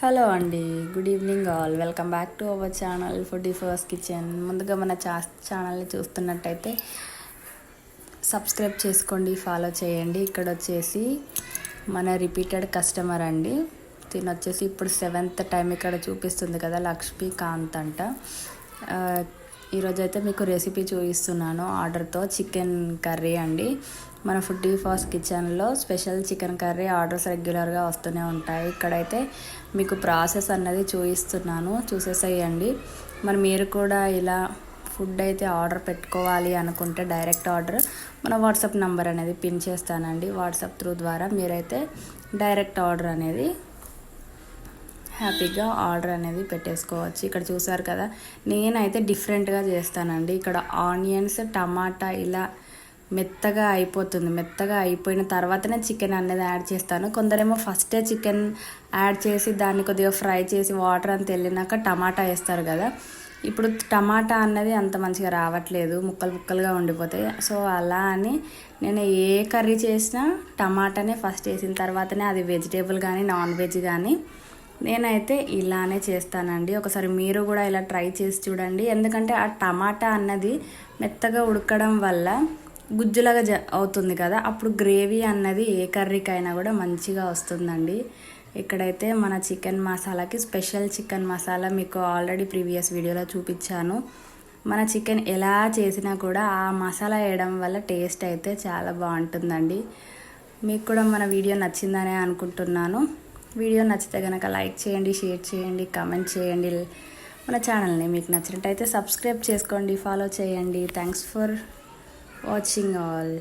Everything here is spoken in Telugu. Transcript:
హలో అండి, good evening all. Welcome back to our channel foodie first kitchen. ముందుగా మన ఛానల్ని చూస్తున్నట్టయితే సబ్స్క్రైబ్ చేసుకోండి, ఫాలో చేయండి. ఇక్కడ వచ్చేసి మన రిపీటెడ్ కస్టమర్ అండి. తిని వచ్చేసి ఇప్పుడు 7th టైం ఇక్కడ చూపిస్తుంది కదా, లక్ష్మీకాంత్ అంట. ఈరోజైతే మీకు రెసిపీ చూపిస్తున్నాను ఆర్డర్తో. చికెన్ కర్రీ అండి. మన ఫుడీ ఫాస్ట్ కిచెన్లో స్పెషల్ చికెన్ కర్రీ ఆర్డర్స్ రెగ్యులర్గా వస్తూనే ఉంటాయి. ఇక్కడైతే మీకు ప్రాసెస్ అన్నది చూపిస్తున్నాను, చూసేసేయండి. మరి మీరు కూడా ఇలా ఫుడ్ అయితే ఆర్డర్ పెట్టుకోవాలి అనుకుంటే డైరెక్ట్ ఆర్డర్ మన వాట్సాప్ నెంబర్ అనేది పిన్ చేస్తానండి. వాట్సాప్ త్రూ ద్వారా మీరైతే డైరెక్ట్ ఆర్డర్ అనేది హ్యాపీగా ఆర్డర్ అనేది పెట్టేసుకోవచ్చు. ఇక్కడ చూసారు కదా, నేనైతే డిఫరెంట్గా చేస్తానండి. ఇక్కడ ఆనియన్స్, టమాటా ఇలా మెత్తగా అయిపోతుంది. మెత్తగా అయిపోయిన తర్వాతనే చికెన్ అనేది యాడ్ చేస్తాను. కొందరేమో ఫస్టే చికెన్ యాడ్ చేసి దాన్ని కొద్దిగా ఫ్రై చేసి వాటర్ అంతా వెళ్ళినాక టమాటా వేస్తారు కదా. ఇప్పుడు టమాటా అన్నది అంత మంచిగా రావట్లేదు, ముక్కలు ముక్కలుగా ఉండిపోతాయి. సో అలా అని నేను ఏ కర్రీ చేసినా టమాటానే ఫస్ట్ వేసిన తర్వాతనే, అది వెజిటేబుల్ కానీ నాన్ వెజ్ కానీ నేనైతే ఇలానే చేస్తానండి. ఒకసారి మీరు కూడా ఇలా ట్రై చేసి చూడండి. ఎందుకంటే ఆ టమాటా అన్నది మెత్తగా ఉడకడం వల్ల గుజ్జులాగా అవుతుంది కదా, అప్పుడు గ్రేవీ అన్నది ఏ కర్రీకైనా కూడా మంచిగా వస్తుందండి. ఇక్కడైతే మన చికెన్ మసాలాకి స్పెషల్ చికెన్ మసాలా మీకు ఆల్రెడీ ప్రీవియస్ వీడియోలో చూపించాను. మన చికెన్ ఎలా చేసినా కూడా ఆ మసాలా వేయడం వల్ల టేస్ట్ అయితే చాలా బాగుంటుందండి. మీకు కూడా మన వీడియో నచ్చిందనే అనుకుంటున్నాను. వీడియో నచ్చితే కనుక లైక్ చేయండి, షేర్ చేయండి, కామెంట్ చేయండి. మన ఛానల్ని మీకు నచ్చినట్టయితే సబ్స్క్రైబ్ చేసుకోండి, ఫాలో చేయండి. Thanks for watching all.